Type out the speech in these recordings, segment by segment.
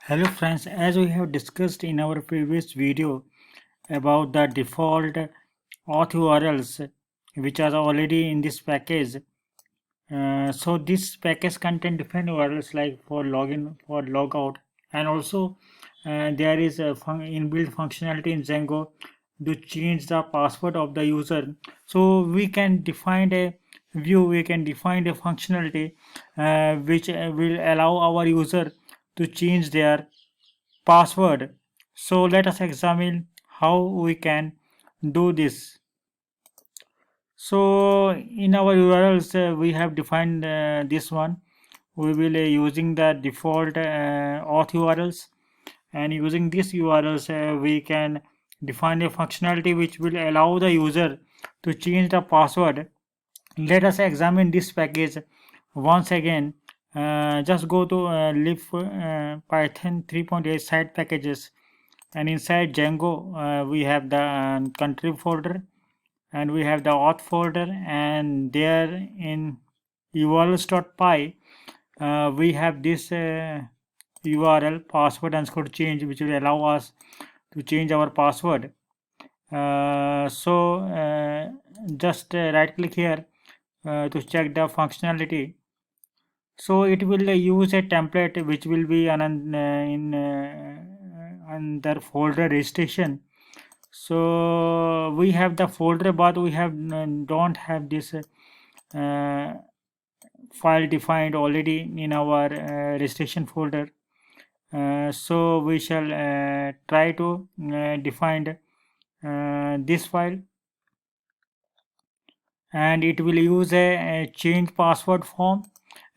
Hello friends, as we have discussed in our previous video about the default auth URLs which are already in this package. So this package contain different URLs like for login, for logout, and also there is a inbuilt functionality in Django to change the password of the user. So we can define a view, we can define a functionality which will allow our user to change their password. So let us examine how we can do this. So in our URLs we have defined this one. We will using the default auth URLs, and using these URLs we can define a functionality which will allow the user to change the password. Let us examine this package once again. Just go to lib python 3.8 side packages, and inside Django we have the contrib folder, and we have the auth folder, and there in urls.py we have this URL password underscore change, which will allow us to change our password. Just right click here to check the functionality. So it will use a template which will be under folder registration. So we have the folder, but we have don't have this file defined already in our registration folder. So we shall try to define this file, and it will use a change password form.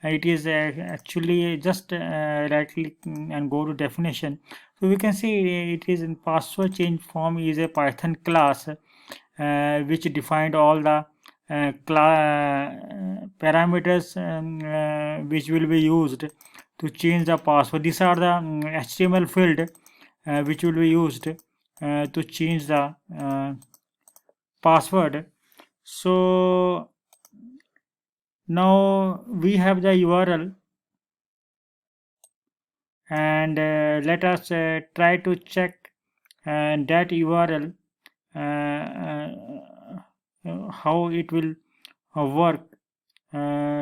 It is actually just right click and go to definition. So we can see it is in password change form is a Python class which defined all the parameters which will be used to change the password. These are the HTML field which will be used to change the password. So now we have the URL, and let us try to check that URL how it will work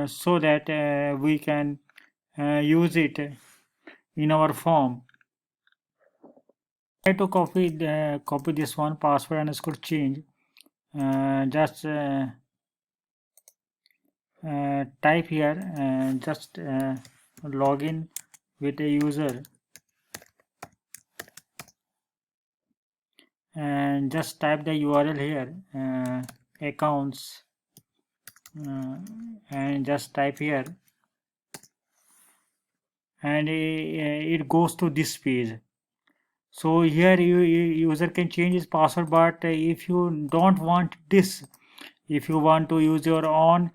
so that we can use it in our form. Try to copy this one, password underscore change. Just type here and just login with a user, and just type the URL here, accounts, and just type here, and it goes to this page. So here user can change his password, but if you don't want this, if you want to use your own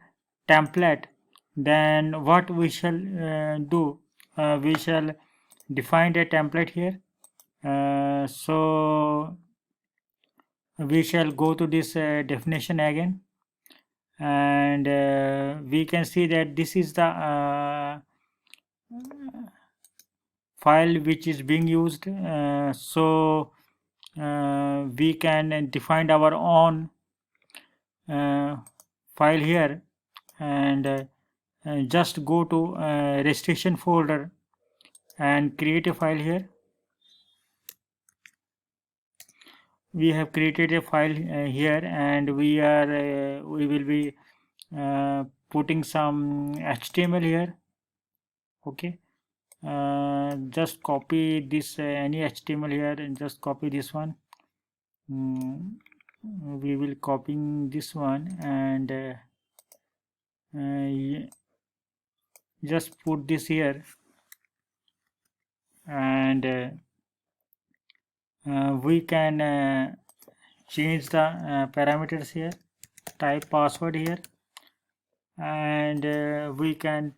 template, then what we shall do, we shall define a template here. So we shall go to this definition again, and we can see that this is the file which is being used. So we can define our own file here, and just go to registration folder and create a file here. We have created a file here, and we will be putting some HTML here. Okay, just copy this any HTML here, and just copy this one. We will copying this one, and just put this here, and we can change the parameters here, type password here, and we can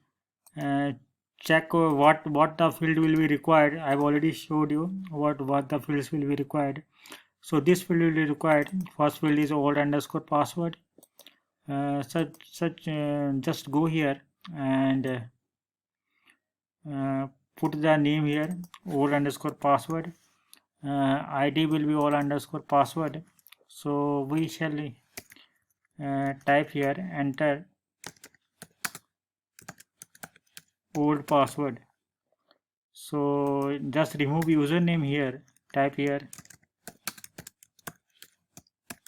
check what the field will be required. I've already showed you what the fields will be required. So this field will be required. First field is old underscore password. Just go here and put the name here, old underscore password. ID will be all underscore password. So we shall type here, enter old password. So just remove username here, type here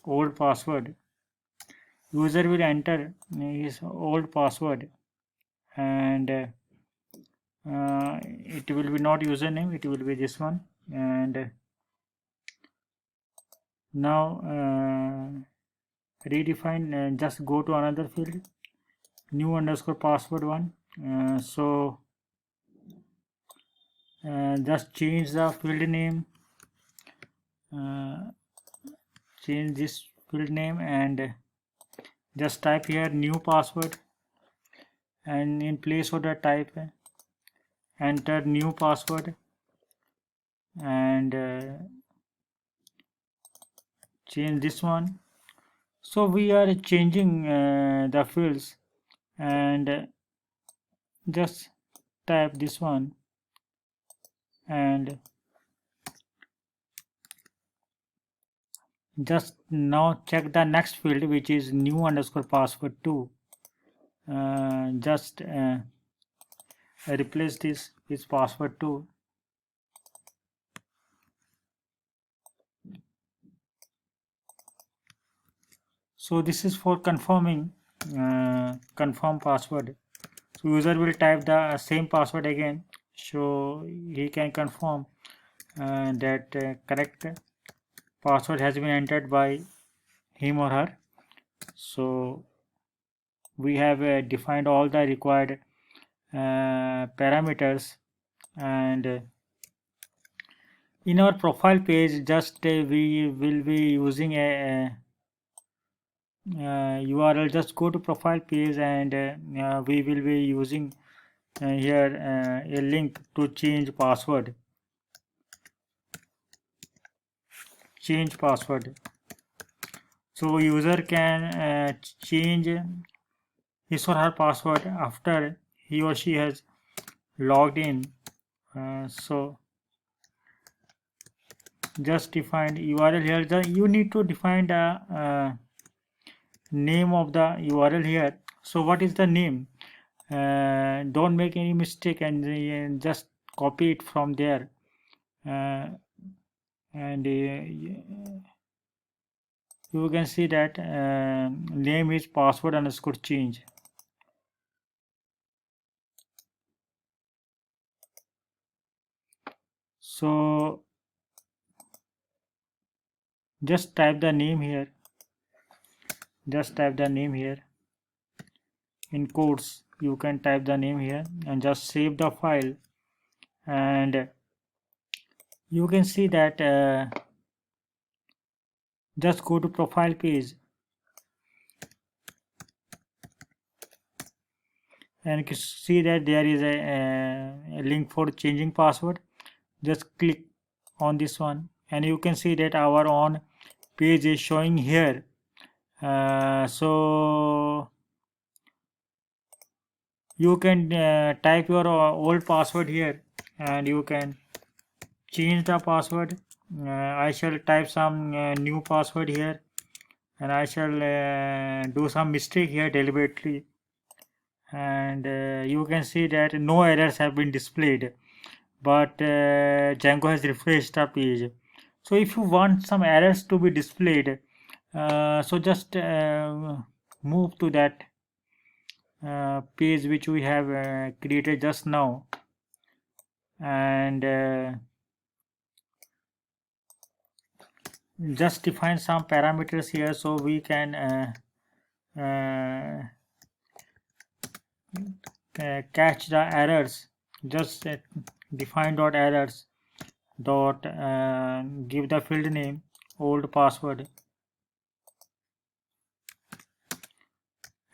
old password. User will enter his old password, and it will be not username, it will be this one. And now redefine, just go to another field, new underscore password one. So just change the field name, change this field name, and just type here new password, and in place of the type enter new password, and change this one. So we are changing the fields, and just type this one, and just now check the next field, which is new underscore password 2. Just replace this with password 2. So this is for confirming confirm password. So user will type the same password again, so he can confirm that correct password has been entered by him or her. So we have defined all the required parameters, and in our profile page, just we will be using a URL. Just go to profile page, and we will be using here a link to change password. So user can change his or her password after he or she has logged in. So just define URL here. You need to define the name of the URL here. So what is the name? Don't make any mistake, and just copy it from there, and you can see that name is password underscore change. So just type the name here, in quotes. You can type the name here and just save the file, and you can see that just go to profile page, and you can see that there is a link for changing password. Just click on this one, and you can see that our own page is showing here. So you can type your old password here, and you can change the password. I shall type some new password here, and I shall do some mistake here deliberately, and you can see that no errors have been displayed, but Django has refreshed the page. So if you want some errors to be displayed, so just move to that page which we have created just now, and just define some parameters here, so we can catch the errors. Just define dot errors dot give the field name old password,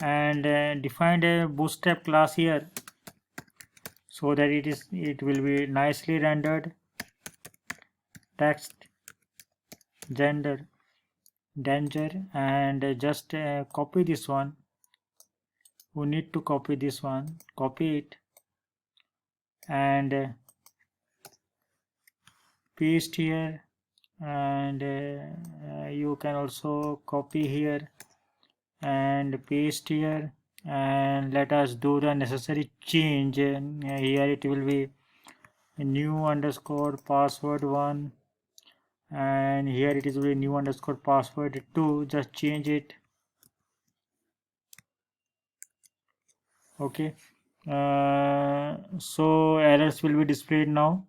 and define a bootstrap class here, so that it will be nicely rendered. Text, gender, danger, and just copy this one. We need to copy this one, copy it, and paste here, and you can also copy here and paste here, and let us do the necessary change. Here it will be new underscore password 1, and here it is really new underscore password 2. Just change it. Okay, so errors will be displayed now.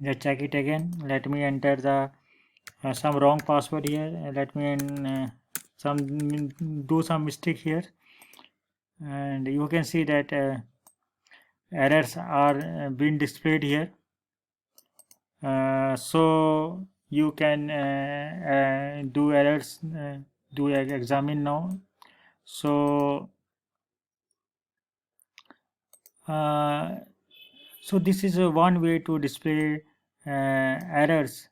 Let's check it again. Let me enter the some wrong password here. Let me some do some mistake here, and you can see that errors are being displayed here. So you can do errors, do examine now. So so this is one way to display errors.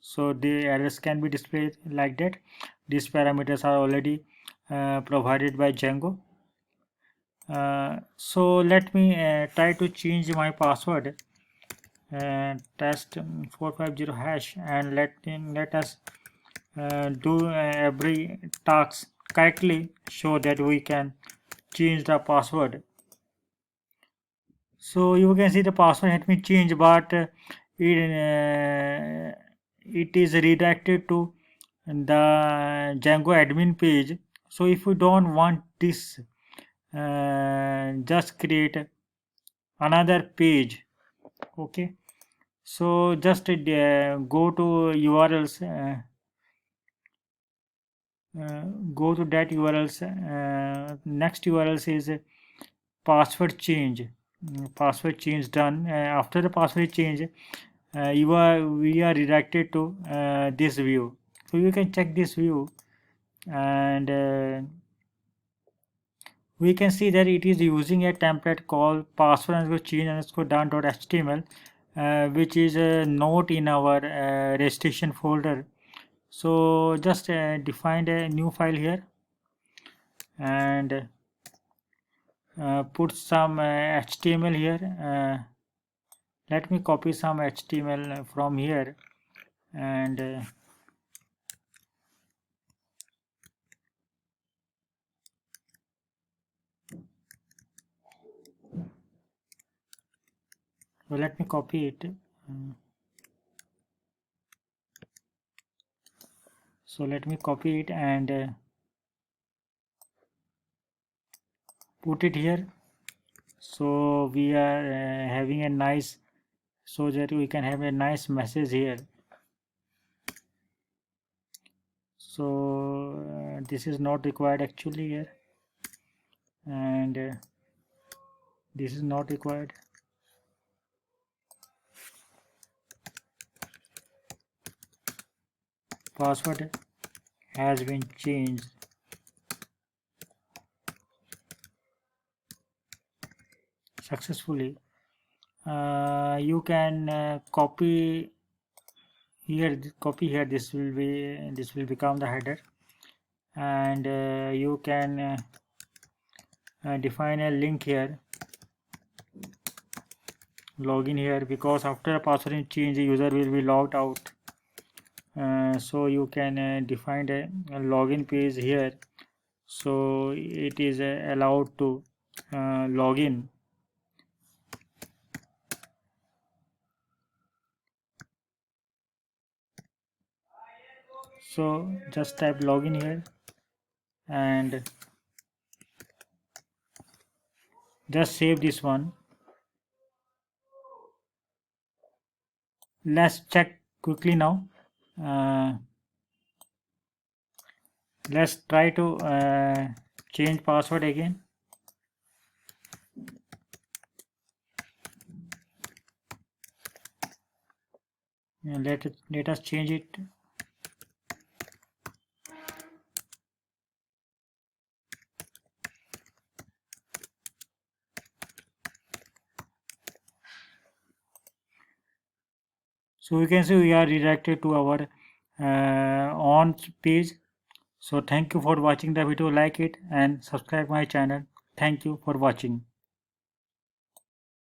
So the errors can be displayed like that. These parameters are already provided by Django. So let me try to change my password, test 450 hash, and let us do every task correctly so that we can change the password. So you can see the password has been changed, but it is redirected to the Django admin page. So if you don't want this, just create another page. Okay, so just go to URLs, go to that URLs. Next URLs is password change. Password change done. After the password change, we are redirected to this view. So you can check this view, and we can see that it is using a template called password_change_done.html, which is not in our registration folder. So just define a new file here, and put some HTML here. Let me copy some HTML from here, and well, let me copy it. So let me copy it and put it here. So we are having a nice, so that we can have a nice message here. So this is not required actually here, and this is not required. Password has been changed successfully. You can copy here, this will become the header, and you can define a link here, login here, because after a password change the user will be logged out. So you can define a login page here, so it is allowed to log in. So just type login here, and just save this one. Let's check quickly now. Let's try to change password again. Let us change it. So you can see we are redirected to our on page. So thank you for watching the video. Like it and subscribe my channel. Thank you for watching.